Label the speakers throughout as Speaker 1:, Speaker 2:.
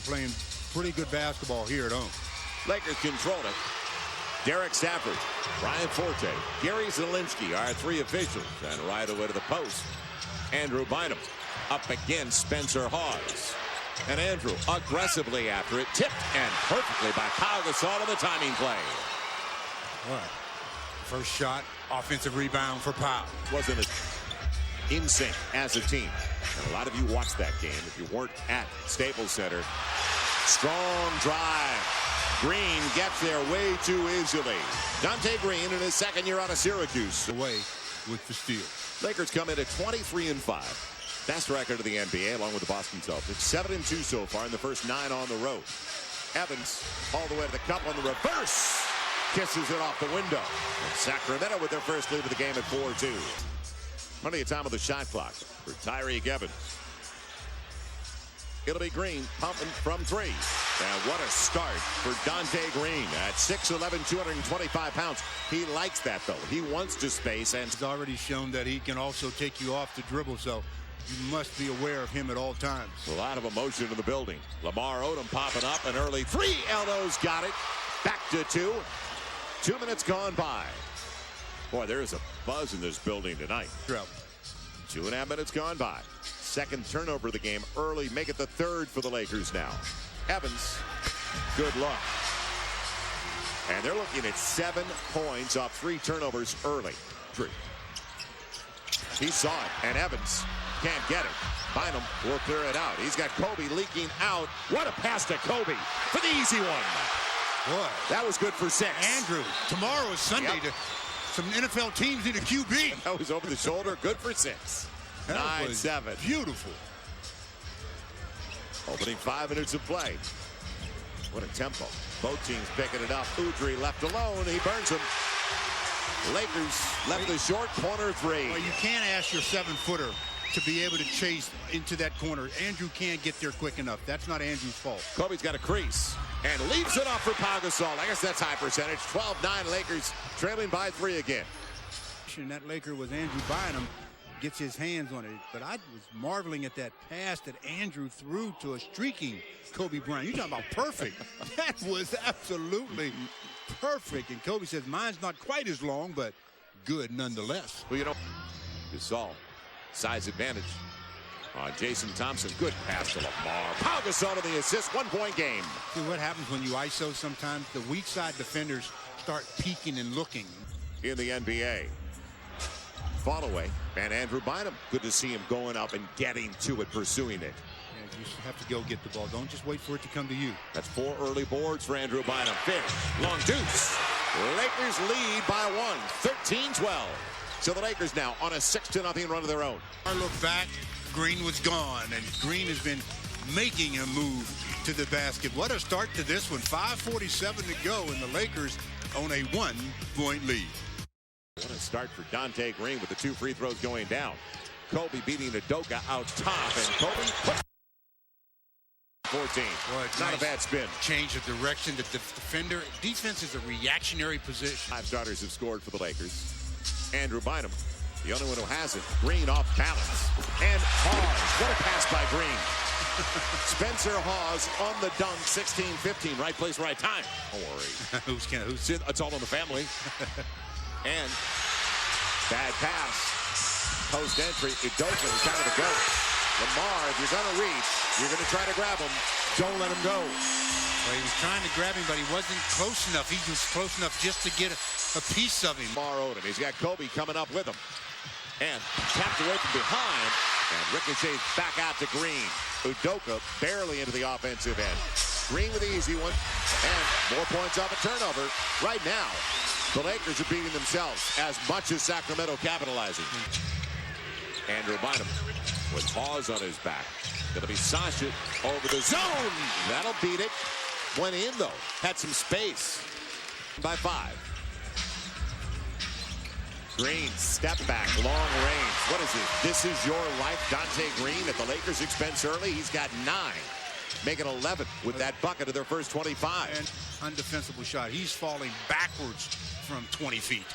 Speaker 1: been playing pretty good basketball here at home.
Speaker 2: Lakers control it. Derek Stafford, Brian Forte, Gary Zielinski are three officials. And right away to the post, Andrew Bynum up against Spencer Hawes. And Andrew aggressively after it, tipped and perfectly by Pau Gasol on the timing play.
Speaker 1: What? First shot, offensive rebound for Pau.
Speaker 2: Wasn't it in sync as a team? And a lot of you watched that game if you weren't at Staples Center. Strong drive. Green gets there way too easily. Dante Green in his second year out of Syracuse.
Speaker 1: Away with the steal.
Speaker 2: Lakers come in at 23-5. Best record of the NBA along with the Boston Celtics. 7-2 so far in the first 9 on the road. Evans all the way to the cup on the reverse. Kisses it off the window. And Sacramento with their first lead of the game at 4-2. Plenty of time on the shot clock for Tyreke Evans. It'll be Green pumping from three. And what a start for Dante Green at 6'11", 225 pounds. He likes that, though. He wants to space. And
Speaker 1: he's already shown that he can also take you off the dribble, so you must be aware of him at all times.
Speaker 2: A lot of emotion in the building. Lamar Odom popping up. An early three. Eldo's got it. Back to 2. 2 minutes gone by. Boy, there is a buzz in this building tonight. 2.5 minutes gone by. Second turnover of the game early. Make it the third for the Lakers now. Evans, good luck. And they're looking at 7 points off 3 turnovers early. Drew. He saw it, and Evans can't get it. Bynum will clear it out. He's got Kobe leaking out. What a pass to Kobe for the easy one.
Speaker 1: Boy,
Speaker 2: that was good for 6.
Speaker 1: Andrew, tomorrow is Sunday.
Speaker 2: Yep.
Speaker 1: Some NFL teams need a QB.
Speaker 2: That was over the shoulder. Good for 6. 9-7.
Speaker 1: Beautiful.
Speaker 2: Opening 5 minutes of play. What a tempo. Both teams picking it up. Udrih left alone. He burns him. Lakers left the short corner 3.
Speaker 1: Well, you can't ask your 7-footer to be able to chase into that corner. Andrew can't get there quick enough. That's not Andrew's fault.
Speaker 2: Kobe's got a crease and leaves it off for Pau Gasol. I guess that's high percentage. 12-9 Lakers trailing by 3 again.
Speaker 1: And that Laker was Andrew Bynum. Gets his hands on it, but I was marveling at that pass that Andrew threw to a streaking Kobe Bryant. You're talking about perfect. That was absolutely perfect. And Kobe says, mine's not quite as long, but good nonetheless.
Speaker 2: Well, you know, Gasol, size advantage on Jason Thompson. Good pass to Lamar. Pau Gasol to the assist. 1-point game.
Speaker 1: See what happens when you ISO sometimes? The weak side defenders start peeking and looking.
Speaker 2: In the NBA. Fall away, and Andrew Bynum. Good to see him going up and getting to it, pursuing it.
Speaker 1: Yeah, you have to go get the ball. Don't just wait for it to come to you.
Speaker 2: That's 4 early boards for Andrew Bynum. Finish. Long deuce. Lakers lead by 1, 13-12. So the Lakers now on a 6-0 run of their own.
Speaker 1: I look back, Green was gone, and Green has been making a move to the basket. What a start to this one. 5:47 to go, and the Lakers on a 1-point lead.
Speaker 2: What a start for Dante Green with the 2 free throws going down. Kobe beating Udoka out top, and Kobe puts 14.
Speaker 1: Well,
Speaker 2: not a bad spin.
Speaker 1: Change of direction. The defender. Defense is a reactionary position.
Speaker 2: 5 starters have scored for the Lakers. Andrew Bynum, the only one who hasn't. Green off balance. And Hawes. What a pass by Green. Spencer Hawes on the dunk. 16-15. Right place, right time. Don't worry. It's all in the family. And bad pass. Post entry. Udoka is kind of the goat. Lamar, if you're going to reach, you're going to try to grab him. Don't let him go.
Speaker 1: Well, he was trying to grab him, but he wasn't close enough. He was close enough just to get a piece of him.
Speaker 2: Lamar Odom. He's got Kobe coming up with him. And tapped away from behind. And ricochets back out to Green. Udoka barely into the offensive end. Green with the easy one. And more points off a turnover. Right now, the Lakers are beating themselves as much as Sacramento capitalizing. Andrew Bynum with Hawes on his back. Going to be Sasha over the zone. That'll beat it. Went in, though. Had some space. By 5. Green, step back, long range. What is this? This is your life. Dante Green at the Lakers' expense early. He's got 9. Making 11 with that bucket of their first 25.
Speaker 1: And undefensible shot. He's falling backwards from 20 feet.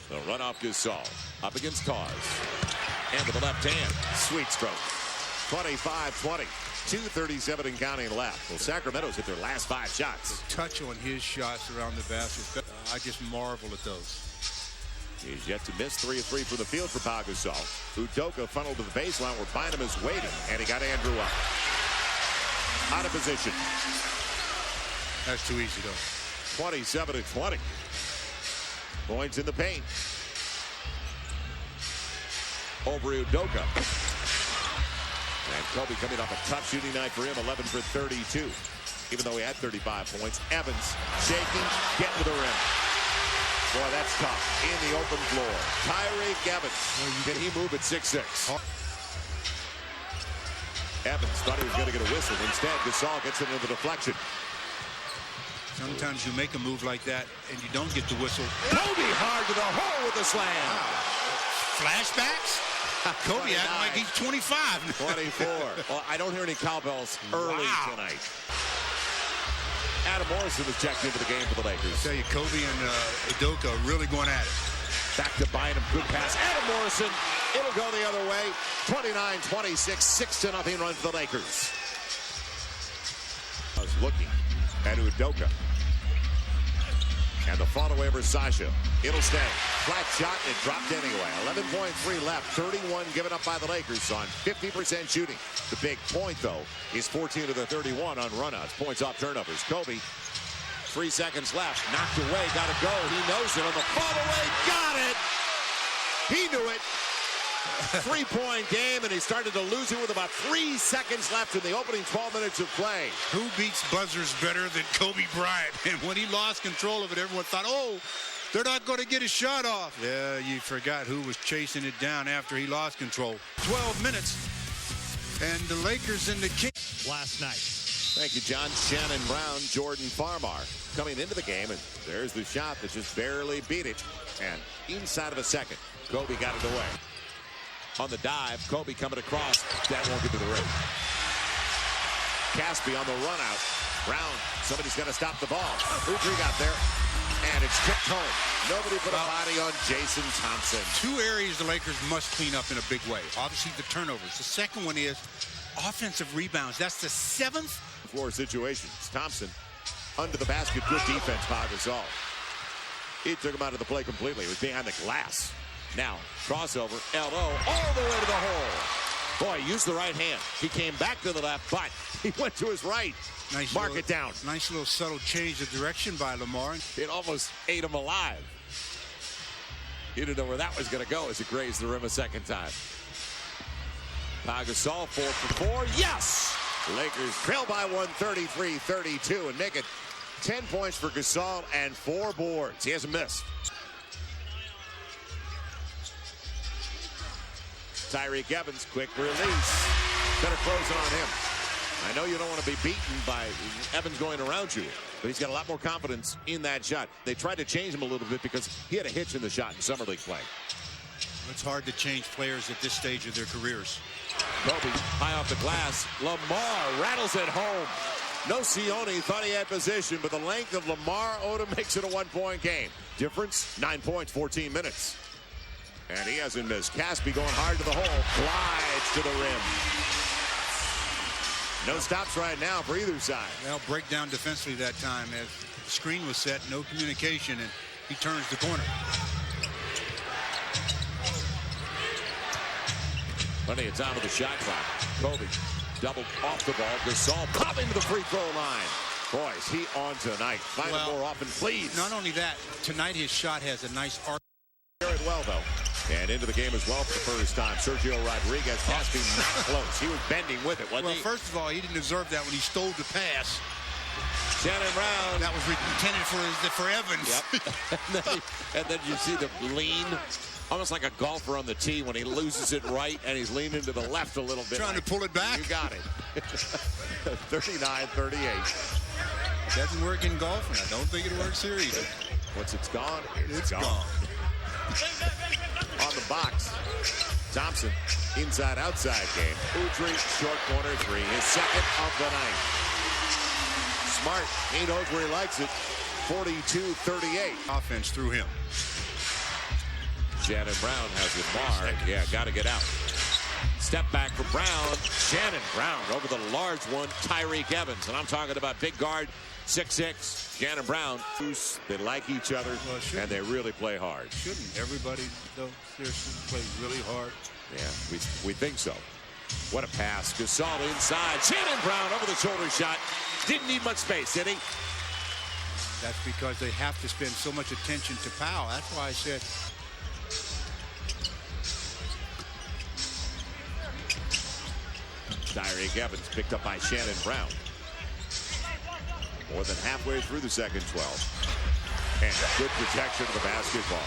Speaker 2: The run off Gasol. Up against Hawes. And with the left hand. Sweet stroke. 25-20. 2:37 and counting left. Well, Sacramento's hit their last 5 shots.
Speaker 1: The touch on his shots around the basket. I just marvel at those.
Speaker 2: He's yet to miss 3 of 3 from the field for Pau Gasol. Udoka funneled to the baseline where Bynum is waiting, and he got Andrew up. Out of position.
Speaker 1: That's too easy, though.
Speaker 2: 27-20. Points in the paint. Over Udoka. And Kobe coming off a tough shooting night for him, 11 for 32. Even though he had 35 points. Evans shaking, getting to the rim. Boy, that's tough. In the open floor. Tyreek Evans. Can he move at 6'6"? Evans thought he was going to get a whistle. Instead, Gasol gets it into the deflection.
Speaker 1: Sometimes you make a move like that and you don't get the whistle.
Speaker 2: Kobe hard to the hole with the slam.
Speaker 1: Wow. Flashbacks? Kobe acting like he's 25.
Speaker 2: 24. Well, I don't hear any cowbells early tonight. Adam Morrison was checked into the game for the Lakers.
Speaker 1: I tell you, Kobe and Udoka are really going at it.
Speaker 2: Back to Bynum, good pass. Adam Morrison, it'll go the other way. 29-26, 6-0 run for the Lakers. I was looking at Udoka. And the fall away over Sasha. It'll stay. Flat shot, and it dropped anyway. 11.3 left, 31 given up by the Lakers on 50% shooting. The big point, though, is 14 of the 31 on runouts. Points off turnovers. Kobe, 3 seconds left. Knocked away, got to go. He knows it on the fall away. Got it! He knew it. 3-point game, and he started to lose it with about 3 seconds left in the opening 12 minutes of play.
Speaker 1: Who beats buzzers better than Kobe Bryant? And when he lost control of it, everyone thought, oh, they're not going to get a shot off. Yeah, you forgot who was chasing it down after he lost control. 12 minutes, and the Lakers and the Kings.
Speaker 3: Last night.
Speaker 2: Thank you, John. Shannon Brown, Jordan Farmar coming into the game, and there's the shot that just barely beat it. And inside of a second, Kobe got it away. On the dive, Kobe coming across. That won't get to the rim. Caspi on the run out. Brown, somebody's going to stop the ball. Udry got there, and it's tipped home. Nobody put a body on Jason Thompson.
Speaker 1: 2 areas the Lakers must clean up in a big way. Obviously, the turnovers. The second one is offensive rebounds. That's the 7th.
Speaker 2: Floor situations. Thompson under the basket. Good defense by Gasol. He took him out of the play completely. He was behind the glass. Now, crossover, LO, all the way to the hole. Boy, used the right hand. He came back to the left, but he went to his right. Mark it down.
Speaker 1: Nice little subtle change of direction by Lamar.
Speaker 2: It almost ate him alive. You didn't know where that was going to go as it grazed the rim a second time. Pau Gasol 4 for 4. Yes! Lakers trail by 133-32 and make it 10 points for Gasol and 4 boards. He hasn't missed. Tyreek Evans, quick release. Better close it on him. I know you don't want to be beaten by Evans going around you, but he's got a lot more confidence in that shot. They tried to change him a little bit because he had a hitch in the shot in Summer League play.
Speaker 1: It's hard to change players at this stage of their careers.
Speaker 2: Kobe, high off the glass. Lamar rattles it home. No Sione thought he had position, but the length of Lamar Odom makes it a 1-point game. Difference, 9 points, 14 minutes. And he hasn't missed. Caspi going hard to the hole. Glides to the rim. No stops right now for either side.
Speaker 1: They'll break down defensively that time as the screen was set, no communication, and he turns the corner.
Speaker 2: Plenty of time with the shot clock. Kobe doubled off the ball. Gasol popping to the free throw line. Boy, is he on tonight. Find it more often, please.
Speaker 1: Not only that, tonight his shot has a nice arc.
Speaker 2: It well, though. And into the game as well for the first time. Sergio Rodriguez. Caspi not close. He was bending with it, wasn't he?
Speaker 1: Well, first of all, he didn't deserve that when he stole the pass.
Speaker 2: Shannon Brown.
Speaker 1: That was intended for Evans.
Speaker 2: Yep. and then you see the lean. Almost like a golfer on the tee when he loses it right and he's leaning to the left a little bit.
Speaker 1: Trying to pull it back.
Speaker 2: You got it. 39-38.
Speaker 1: It doesn't work in golf, and I don't think it works here either.
Speaker 2: Once it's gone, it's gone. On the box, Thompson, inside-outside game. Udry, short corner 3, his second of the night. Smart, he knows where he likes it. 42-38.
Speaker 1: Offense through him.
Speaker 2: Shannon Brown has it marred. Yeah, got to get out. step back for Brown. Shannon Brown over the large one, Tyreek Evans. And I'm talking about big guard, 6'6", Shannon Brown. They like each other, and they really play hard.
Speaker 1: Shouldn't everybody, though, seriously play really hard?
Speaker 2: Yeah, we think so. What a pass. Gasol inside. Shannon Brown over the shoulder shot. Didn't need much space, did he?
Speaker 1: That's because they have to spend so much attention to Powell. That's why I said.
Speaker 2: Tyreek Evans picked up by Shannon Brown. More than halfway through the second 12. And good protection of the basketball.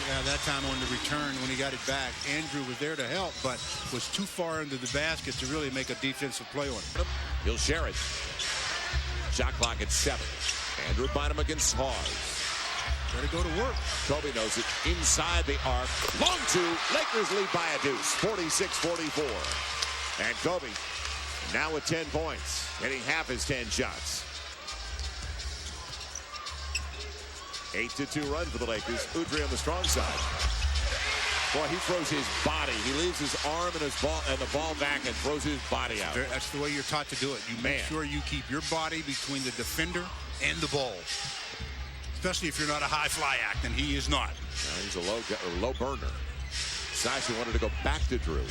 Speaker 1: Yeah, that time on the return when he got it back, Andrew was there to help, but was too far into the basket to really make a defensive play on it.
Speaker 2: He'll share it. Shot clock at 7. Andrew Bynum against Hawes.
Speaker 1: Better go to work.
Speaker 2: Kobe knows it. Inside the arc. Long two. Lakers lead by a deuce. 46-44. And Kobe now with 10 points. Hitting half his 10 shots. 8-2 run for the Lakers. Udry on the strong side. Boy, he throws his body. He leaves his arm and his ball and the ball back and throws his body out.
Speaker 1: That's the way you're taught to do it. You make sure you keep your body between the defender and the ball. Especially if you're not a high fly act, and he is not.
Speaker 2: He's a low burner. Sashi wanted to go back to Drew.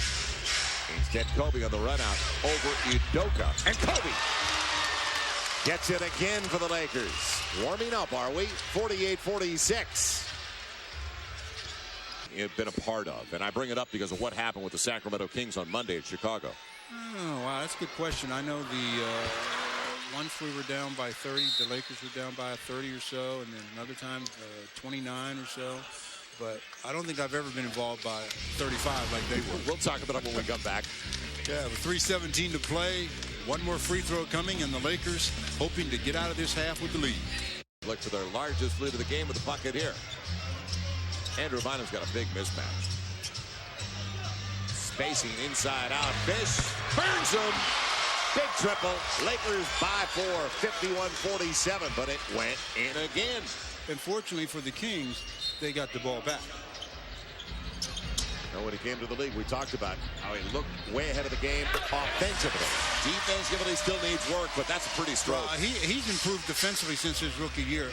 Speaker 2: Instead, Kobe on the run out over Udoka. And Kobe gets it again for the Lakers. Warming up, are we? 48-46. You've been a part of, and I bring it up because of what happened with the Sacramento Kings on Monday at Chicago.
Speaker 1: Oh, wow, that's a good question. I know once we were down by 30, the Lakers were down by 30 or so, and then another time 29 or so. But I don't think I've ever been involved by 35 like they were.
Speaker 2: We'll talk about it when we come back.
Speaker 1: Yeah, with 3:17 to play, one more free throw coming, and the Lakers hoping to get out of this half with the lead.
Speaker 2: Look for their largest lead of the game with the bucket here. Andrew Bynum's got a big mismatch. Spacing inside out. Fish burns him. Big triple. Lakers by 4, 51-47, but it went in again.
Speaker 1: Unfortunately for the Kings, they got the ball back.
Speaker 2: Now, when he came to the league, we talked about how he looked way ahead of the game offensively. Defensively still needs work, but that's a pretty stroke.
Speaker 1: He's improved defensively since his rookie year.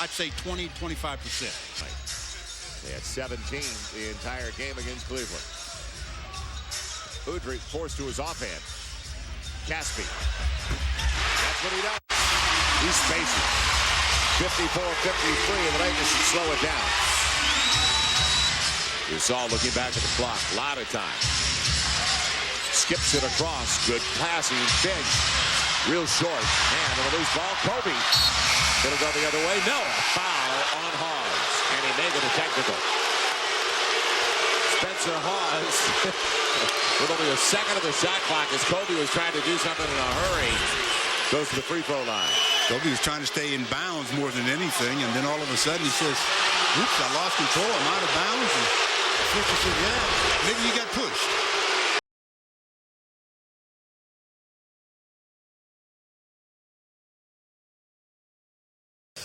Speaker 1: I'd say 20-25%.
Speaker 2: Right. They had 17 the entire game against Cleveland. Udry forced to his offhand. Caspi. That's what he does. He's spacing. 54-53, and the Lakers should slow it down. You saw looking back at the clock. A lot of time. Skips it across. Good passing. Big. Real short. And on the loose ball, Kobe. It'll go the other way. No. Foul on Hawes. And he made it a technical. Spencer Hawes, with only a second of the shot clock as Kobe was trying to do something in a hurry, goes to the free throw line.
Speaker 1: Kobe was trying to stay in bounds more than anything, and then all of a sudden he says, oops, I lost control, I'm out of bounds. And Fisher said, yeah, maybe you got pushed.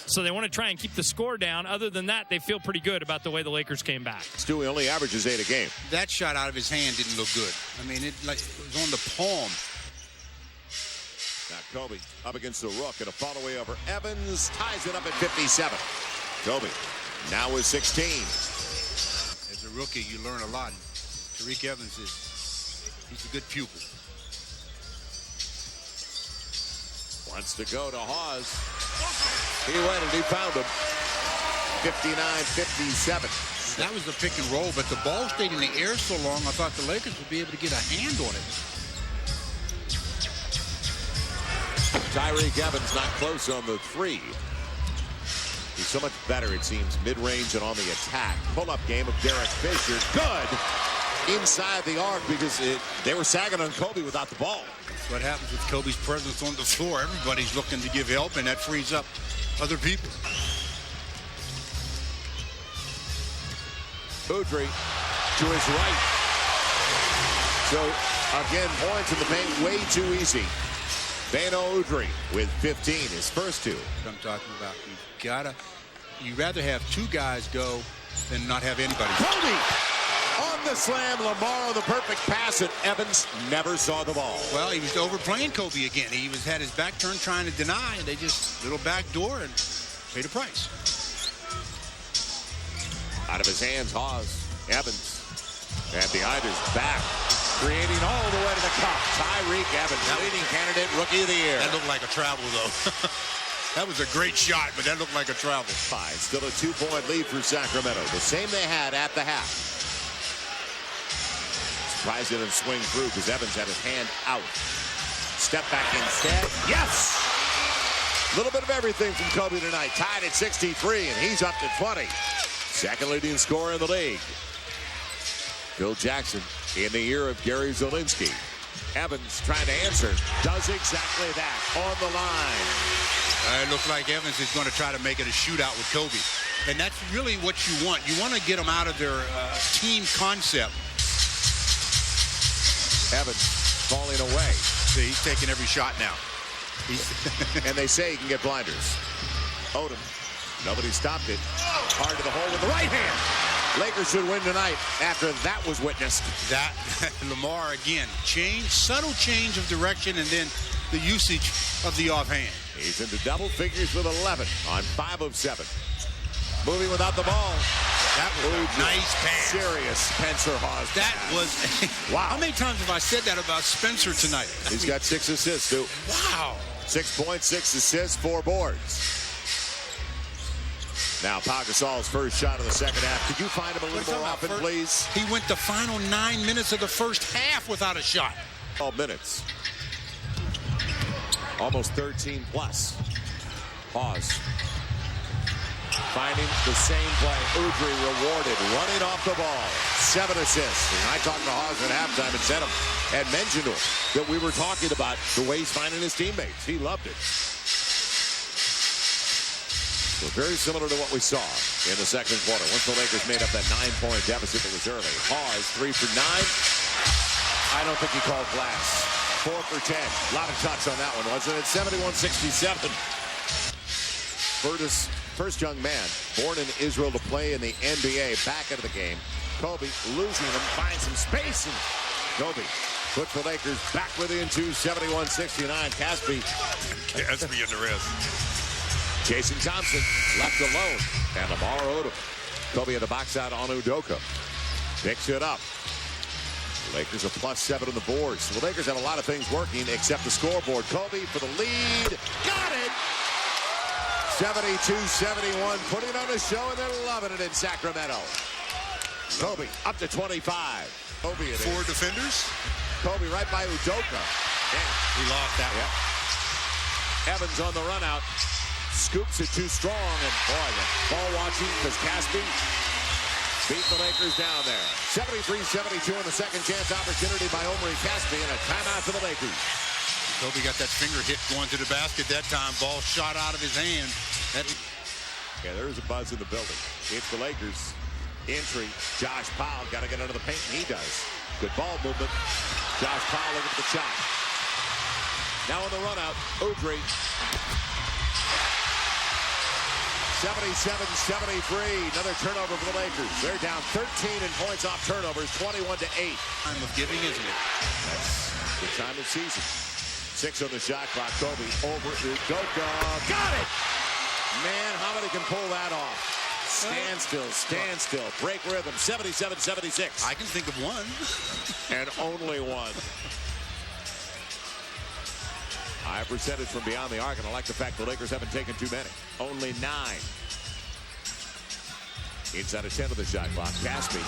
Speaker 3: So they want to try and keep the score down. Other than that, they feel pretty good about the way the Lakers came back.
Speaker 2: Stewie only averages 8 a game.
Speaker 1: That shot out of his hand didn't look good. I mean, it was on the palm.
Speaker 2: Now Kobe up against the Rook and a fall away over Evans. Ties it up at 57. Kobe now with 16.
Speaker 1: As a rookie, you learn a lot. Tyreek Evans he's a good pupil.
Speaker 2: Wants to go to Hawes. He went and he found him. 59-57.
Speaker 1: That was the pick and roll, but the ball stayed in the air so long, I thought the Lakers would be able to get a hand on it.
Speaker 2: Tyreek Evans not close on the 3. He's so much better, it seems, mid-range and on the attack. Pull-up game of Derek Fisher. Good inside the arc because they were sagging on Kobe without the ball.
Speaker 1: That's what happens with Kobe's presence on the floor. Everybody's looking to give help, and that frees up other people.
Speaker 2: Udry to his right. So, again, points in the paint way too easy. Bano Udry with 15, his first 2.
Speaker 1: I'm talking about. You'd rather have 2 guys go than not have anybody.
Speaker 2: Kobe on the slam. Lamar on the perfect pass, and Evans never saw the ball.
Speaker 1: Well, he was overplaying Kobe again. He had his back turned trying to deny, and they just little back door and paid a price.
Speaker 2: Out of his hands, Hawes. Evans. And behind his back, creating all the way to the cup. Tyreek Evans, leading candidate, rookie of the year.
Speaker 1: That looked like a travel, though. That was a great shot, but that looked like a travel.
Speaker 2: Fine. Still a 2-point lead for Sacramento. The same they had at the half. Surprised they didn't swing through because Evans had his hand out. Step back instead. Yes! A little bit of everything from Kobe tonight. Tied at 63, and he's up to 20. Second leading scorer in the league. Phil Jackson in the ear of Gary Zielinski. Evans trying to answer. Does exactly that on the line.
Speaker 1: It looks like Evans is going to try to make it a shootout with Kobe. And that's really what you want. You want to get them out of their team concept.
Speaker 2: Evans falling away.
Speaker 1: See, he's taking every shot now.
Speaker 2: And they say he can get blinders. Odom. Nobody stopped it. Hard to the hole with the right hand. Lakers should win tonight after that was witnessed.
Speaker 1: That Lamar again, subtle change of direction, and then the usage of the offhand.
Speaker 2: He's into double figures with 11 on 5 of 7. Moving without the ball.
Speaker 1: That was a nice pass.
Speaker 2: Serious Spencer Hawes.
Speaker 1: That was
Speaker 2: wow.
Speaker 1: How many times have I said that about Spencer tonight?
Speaker 2: He's got 6 assists too.
Speaker 1: Wow.
Speaker 2: 6 points, 6 assists, 4 boards. Now Pau Gasol's first shot of the second half. Could you find him a little more often, please?
Speaker 1: He went the final 9 minutes of the first half without a shot.
Speaker 2: 12 minutes. Almost 13 plus. Pause. Finding the same play. Udry rewarded, running off the ball. 7 assists. And I talked to Hawes at halftime and said and mentioned to him that we were talking about the way he's finding his teammates. He loved it. So very similar to what we saw in the second quarter. Once the Lakers made up that 9-point deficit that was early. Hawes 3 for 9. I don't think he called glass. 4 for 10. A lot of touch on that one, wasn't it? 71-67. First young man born in Israel to play in the NBA back into the game. Kobe losing him, finds some space, and Kobe puts the Lakers back within 2, 71-69. Caspi
Speaker 1: in the wrist.
Speaker 2: Jason Thompson left alone. And Lamar Odom. Kobe in the box out on Udoka. Picks it up. Lakers are +7 on the board. So the Lakers have a lot of things working except the scoreboard. Kobe for the lead. Got it! 72-71. Putting on a show, and they're loving it in Sacramento. Kobe up to 25. Kobe it
Speaker 1: 4 defenders.
Speaker 2: Kobe right by Udoka. Damn.
Speaker 1: He lost that one.
Speaker 2: Evans on the run out. Scoops it too strong, and boy, the ball watching because Caspi beat the Lakers down there. 73-72 on the second chance opportunity by Omri Caspi, and a timeout for the Lakers.
Speaker 1: Kobe got that finger hit going to the basket that time. Ball shot out of his hand.
Speaker 2: Yeah, there is a buzz in the building. It's the Lakers. Entry. Josh Powell got to get under the paint, and he does. Good ball movement. Josh Powell looking for the shot. Now on the run out, Udry. 77-73. Another turnover for the Lakers. They're down 13 in points off turnovers, 21-8.
Speaker 1: Time of giving, isn't it?
Speaker 2: That's the time of season. 6 on the shot clock. Kobe over Udoka. Got it! Man, how many can pull that off? Stand still, break rhythm. 77-76.
Speaker 1: I can think of one.
Speaker 2: And only one. High percentage from beyond the arc, and I like the fact the Lakers haven't taken too many. Only 9. Inside of 10 of the shot clock. Caspi.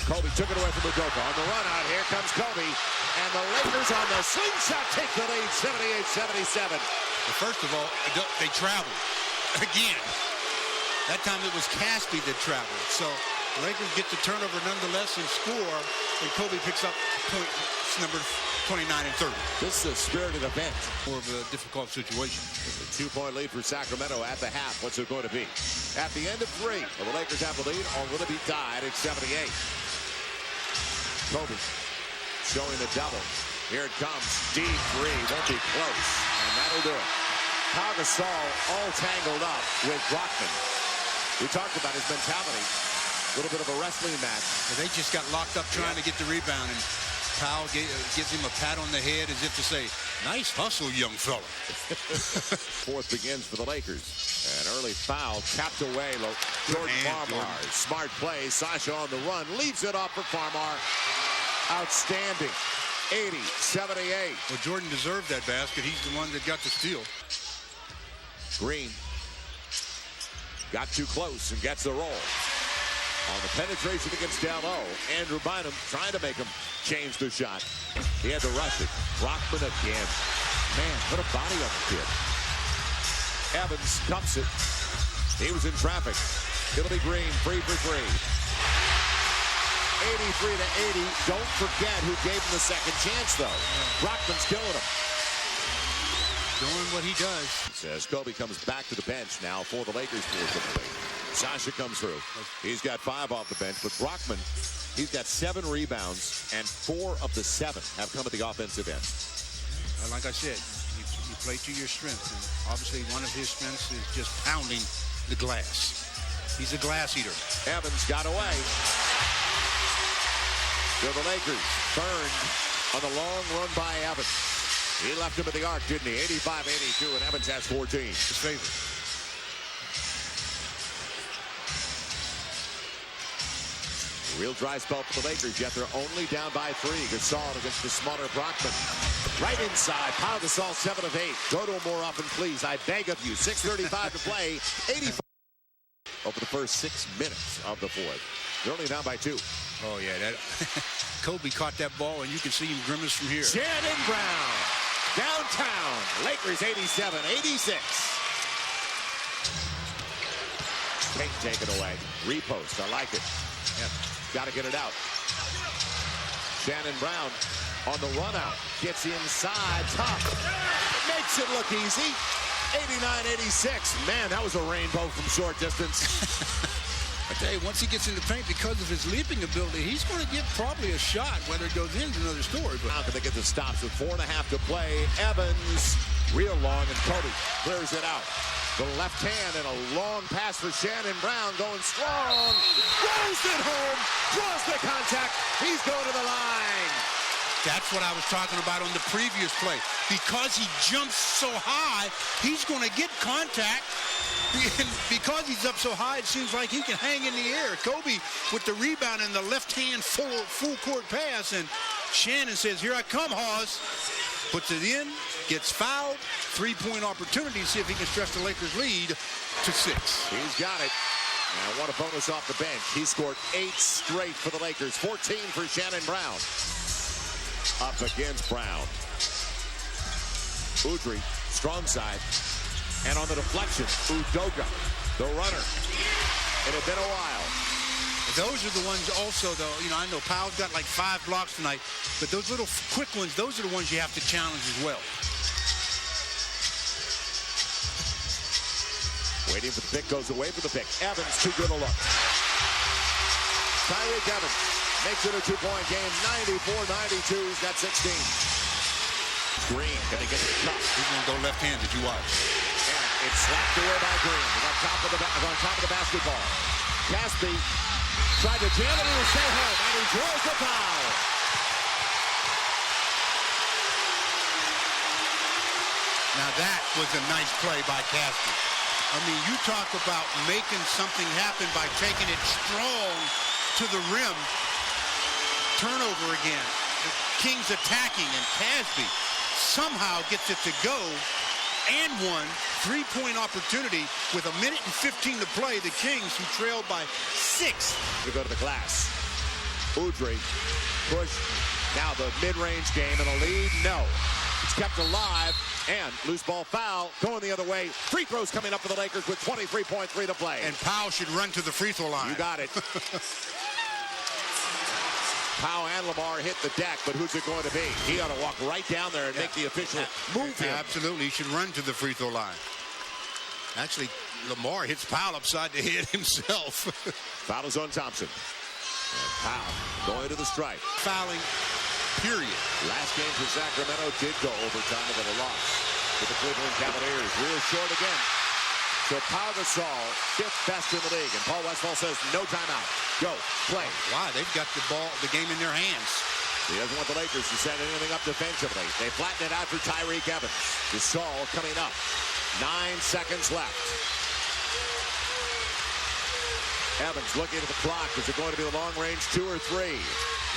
Speaker 2: Kobe took it away from Udoka. On the run out, here comes Kobe. And the Lakers on the slingshot take the lead, 78-77.
Speaker 1: Well, first of all, they traveled. Again. That time it was Caspi that traveled. So the Lakers get the turnover nonetheless and score. And Kobe picks up points number 29 and 30.
Speaker 2: This is a spirited event.
Speaker 1: More of a difficult situation.
Speaker 2: A 2-point lead for Sacramento at the half. What's it going to be? At the end of 3, will the Lakers have the lead, or will it be tied at 78? Kobe showing the double. Here it comes. Deep 3. Won't be close. And that'll do it. Pau Gasol all tangled up with Brockman. We talked about his mentality. little bit of a wrestling match.
Speaker 1: They just got locked up trying to get the rebound, and Powell gives him a pat on the head as if to say, nice hustle, young fella.
Speaker 2: Fourth begins for the Lakers. An early foul tapped away. Jordan Farmar. Smart play. Sasha on the run. Leaves it off for Farmar. Outstanding. 80-78.
Speaker 1: Well, Jordan deserved that basket. He's the one that got the steal.
Speaker 2: Green got too close and gets the roll. On the penetration against down low, Andrew Bynum trying to make him change the shot. He had to rush it. Brockman again. Man, put a body on the kid. Evans dumps it. He was in traffic. It'll be Green, free for three. 83-80. Don't forget who gave him the second chance, though. Brockman's killing him.
Speaker 1: Doing what he does.
Speaker 2: Says Kobe comes back to the bench now for the Lakers. Sasha comes through. He's got 5 off the bench, but Brockman, he's got 7 rebounds, and 4 of the 7 have come at the offensive end.
Speaker 1: Like I said, you play to your strengths, and obviously one of his strengths is just pounding the glass. He's a glass eater.
Speaker 2: Evans got away. To the Lakers. Burned on the long run by Evans. He left him at the arc, didn't he? 85-82, and Evans has 14.
Speaker 1: His favorite.
Speaker 2: Real dry spell for the Lakers, yet they're only down by 3. Gasol against the smaller Brockman. Right inside. Pau Gasol 7 of 8. Go to him more often, please. I beg of you. 6:35 to play. 85 over the first 6 minutes of the fourth. They're only down by 2.
Speaker 1: Oh, yeah. That Kobe caught that ball, and you can see him grimace from here.
Speaker 2: Shannon Brown. Downtown. Lakers 87-86. Kate taken away. Repost. I like it. Yep. Got to get it out. Shannon Brown on the run out. Gets inside. Top. Makes it look easy. 89-86. Man, that was a rainbow from short distance.
Speaker 1: I tell you, once he gets in the paint, because of his leaping ability, he's going to get probably a shot. Whether it goes in is another story. But
Speaker 2: how can they get the stops with 4.5 to play? Evans, real long, and Kobe clears it out. The left hand and a long pass for Shannon Brown, going strong. Rolls it home, draws the contact. He's going to the line.
Speaker 1: That's what I was talking about on the previous play. Because he jumps so high, he's going to get contact. And because he's up so high, it seems like he can hang in the air. Kobe with the rebound and the left-hand full court pass. And Shannon says, here I come, Hawes. Puts it in, gets fouled. 3-point opportunity to see if he can stretch the Lakers' lead to 6.
Speaker 2: He's got it. And what a bonus off the bench. He scored 8 straight for the Lakers. 14 for Shannon Brown. Up against Brown. Udry, strong side. And on the deflection, Udoka, the runner. It had been a while.
Speaker 1: Those are the ones also, though, you know, I know Powell's got like 5 blocks tonight, but those little quick ones, those are the ones you have to challenge as well.
Speaker 2: Waiting for the pick, goes away for the pick. Evans, too good a look. Tyreek Evans makes it a 2-point game, 94-92. He's got 16. Green, gonna get it tough.
Speaker 1: He's gonna go left-handed, you watch.
Speaker 2: And it's slapped away by Green. He's on top of the basketball. Caspi tried to jam it, and will stay home, and he draws the foul.
Speaker 1: Now that was a nice play by Caspi. I mean, you talk about making something happen by taking it strong to the rim. Turnover again. The Kings attacking, and Caspi somehow gets it to go and one. 3-point opportunity with 1 minute and 15 to play. The Kings, who trailed by 6.
Speaker 2: To go to the glass. Udry push. Now the mid-range game and a lead. No. It's kept alive. And loose ball foul going the other way. Free throws coming up for the Lakers with 23.3 to play.
Speaker 1: And Powell should run to the free throw line.
Speaker 2: You got it. Powell and Lamar hit the deck, but who's it going to be? He ought to walk right down there and make the official move him.
Speaker 1: Absolutely. He should run to the free throw line. Actually, Lamar hits Powell upside the head himself.
Speaker 2: Foul is on Thompson. And Powell going to the stripe.
Speaker 1: Fouling, period.
Speaker 2: Last game for Sacramento did go overtime with a loss to the Cleveland Cavaliers. Real short again. So Pau Gasol, 5th best in the league. And Paul Westphal says no timeout. Go, play.
Speaker 1: Wow, they've got the game in their hands.
Speaker 2: He doesn't want the Lakers to set anything up defensively. They flatten it out for Tyreke Evans. Gasol coming up. 9 seconds left. Evans looking at the clock. Is it going to be a long range 2 or 3?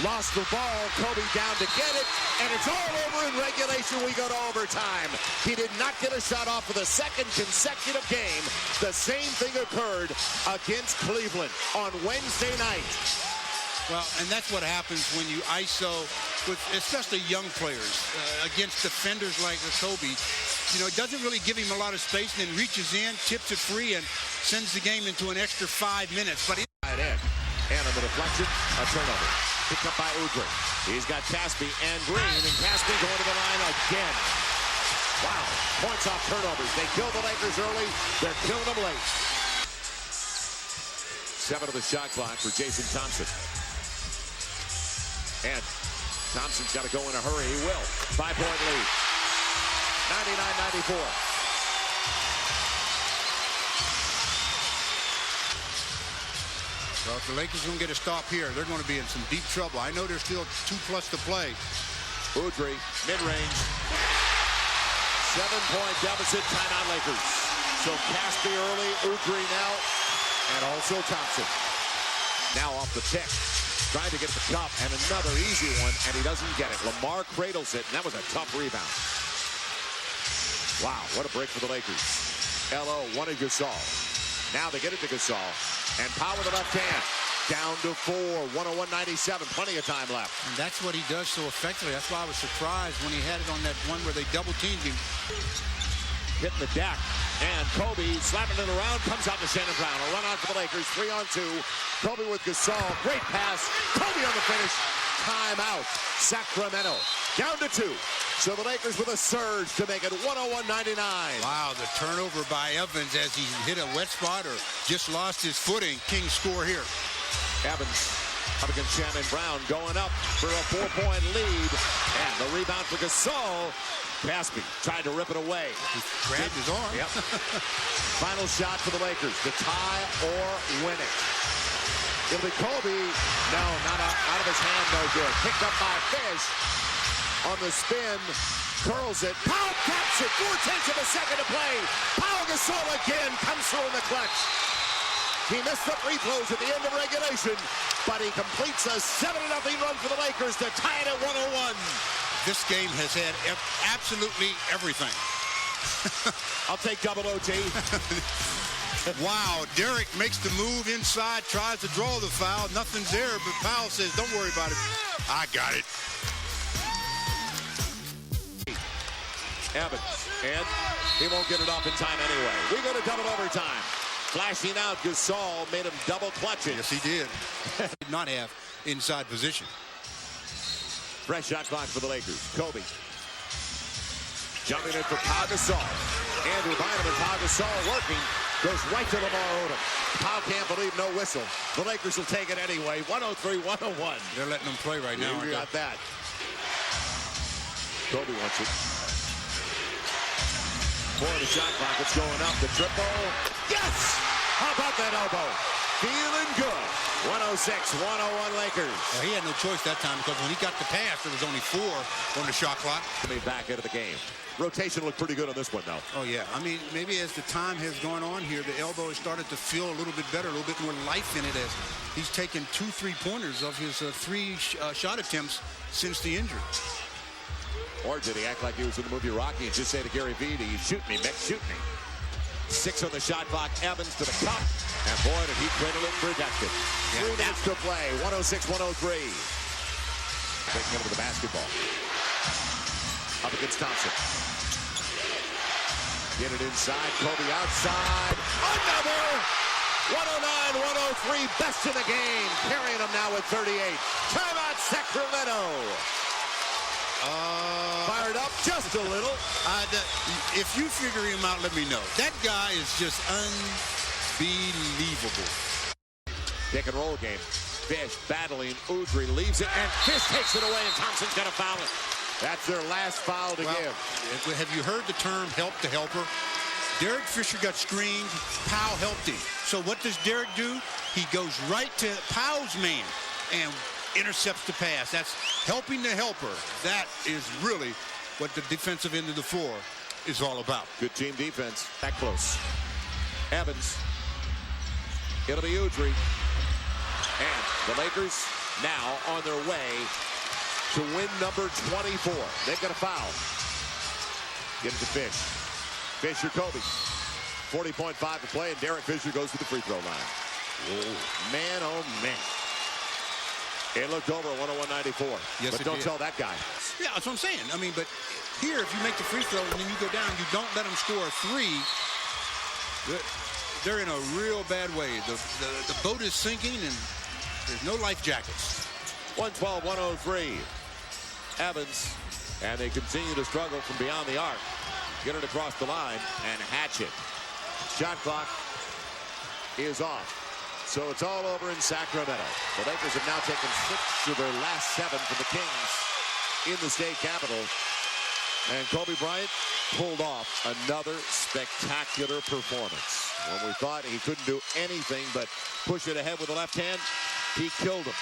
Speaker 2: Lost the ball. Kobe down to get it. And it's all over in regulation. We go to overtime. He did not get a shot off for the 2nd consecutive game. The same thing occurred against Cleveland on Wednesday night.
Speaker 1: Well, and that's what happens when you ISO with especially young players against defenders like Kobe. You know, it doesn't really give him a lot of space, and then reaches in, tips it free, and sends the game into an extra 5 minutes. But
Speaker 2: right in. And on the deflection, a turnover. Picked up by Udrih. He's got Caspi and Green, and Caspi going to the line again. Wow. Points off turnovers. They kill the Lakers early. They're killing them late. 7 of the shot clock for Jason Thompson. And Thompson's got to go in a hurry. He will. 5-point lead. 99-94.
Speaker 1: Well, if the Lakers don't get a stop here, they're going to be in some deep trouble. I know there's still 2+ to play.
Speaker 2: Udrih, mid-range. 7-point deficit, timeout Lakers. So Caspi early, Udrih now, and also Thompson. Now off the pick. Trying to get the cup, and another easy one, and he doesn't get it. Lamar cradles it, and that was a tough rebound. Wow, what a break for the Lakers. LO wanted Gasol. Now they get it to Gasol. And Pau with the left hand. Down to 4, 101-97. Plenty of time left.
Speaker 1: And that's what he does so effectively. That's why I was surprised when he had it on that one where they double-teamed him.
Speaker 2: Hitting the deck. And Kobe slapping it around. Comes out to Shannon Brown. A run out for the Lakers. 3-on-2. Kobe with Gasol. Great pass. Kobe on the finish. Timeout. Sacramento. Down to 2. So the Lakers with a surge to make it 101-99.
Speaker 1: Wow, the turnover by Evans as he hit a wet spot or just lost his footing. Kings score here.
Speaker 2: Evans up against Shannon Brown going up for a 4-point lead. And the rebound for Gasol. Caspi tried to rip it away.
Speaker 1: He grabbed his arm.
Speaker 2: Yep. Final shot for the Lakers to tie or win it. It'll be Kobe. No, not out of his hand, no good. Picked up by Fish on the spin. Curls it. Pau taps it. 4/10 of a second to play. Pau Gasol again comes through in the clutch. He missed the free throws at the end of regulation, but he completes a 7-0 run for the Lakers to tie it at 101.
Speaker 1: This game has had absolutely everything.
Speaker 2: I'll take double OT.
Speaker 1: Wow, Derek makes the move inside, tries to draw the foul. Nothing's there, but Powell says, don't worry about it. I got it.
Speaker 2: Evans, and he won't get it off in time anyway. We go to double overtime. Flashing out, Gasol made him double clutch it.
Speaker 1: Yes, he did. Did not have inside position.
Speaker 2: Fresh shot clock for the Lakers. Kobe. Jumping in for Pau Gasol. Andrew Bynum and Pau Gasol working. Goes right to Lamar Odom. Pau can't believe no whistle. The Lakers will take it anyway. 103-101.
Speaker 1: They're letting them play right now.
Speaker 2: You got that. Kobe wants it. 4 of the shot clock. It's going up. The triple. Yes! How about that elbow? Feeling good. 106-101 Lakers.
Speaker 1: Well, he had no choice that time because when he got the pass, there was only 4 on the shot clock.
Speaker 2: Coming back into the game. Rotation looked pretty good on this one, though.
Speaker 1: Oh, yeah. I mean, maybe as the time has gone on here, the elbow has started to feel a little bit better, a little bit more life in it as he's taken 2 3-pointers of his 3 shot attempts since the injury.
Speaker 2: Or did he act like he was in the movie Rocky and just say to Gary Vee, "You shoot me, Mick, shoot me." 6 on the shot clock. Evans to the cup. And boy, did he cradle it and protect it. 3 minutes to play. 106-103. Taking him to the basketball. Up against Thompson. Get it inside. Kobe outside. Another! 109-103. Best in the game. Carrying them now with 38. Timeout Sacramento. Fired up just a little.
Speaker 1: If you figure him out, let me know. That guy is just unbelievable.
Speaker 2: Pick and roll game. Fish battling. Udrih leaves it, and Fish takes it away, and Thompson's got to foul it. That's their last foul to give.
Speaker 1: Have you heard the term help the helper? Derek Fisher got screened. Powell helped him. So what does Derek do? He goes right to Powell's man and intercepts the pass. That's helping the helper. That is really what the defensive end of the floor is all about.
Speaker 2: Good team defense. That close. Evans. It'll be Udry. And the Lakers now on their way to win number 24. They've got a foul. Get it to Fish. Fisher, Kobe. 40.5 to play, and Derek Fisher goes to the free throw line. Whoa. Man, oh man. It looked over at 101.94.
Speaker 1: Yes,
Speaker 2: but don't tell that guy.
Speaker 1: Yeah, that's what I'm saying. I mean, but here, if you make the free throw and then you go down, you don't let them score a three. They're in a real bad way. The boat is sinking, and there's no life jackets.
Speaker 2: 112-103. Evans, and they continue to struggle from beyond the arc. Get it across the line and hatch it. Shot clock is off. So it's all over in Sacramento. The Lakers have now taken 6 of their last 7 from the Kings in the state capital. And Kobe Bryant pulled off another spectacular performance. When we thought he couldn't do anything but push it ahead with the left hand, he killed him.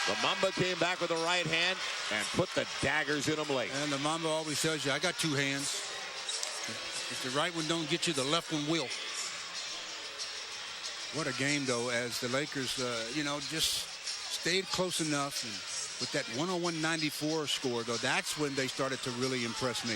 Speaker 2: The Mamba came back with the right hand and put the daggers in him late.
Speaker 1: And the Mamba always tells you, I got 2 hands. If the right one don't get you, the left one will. What a game, though, as the Lakers, just stayed close enough. And with that 101-94 score, though, that's when they started to really impress me.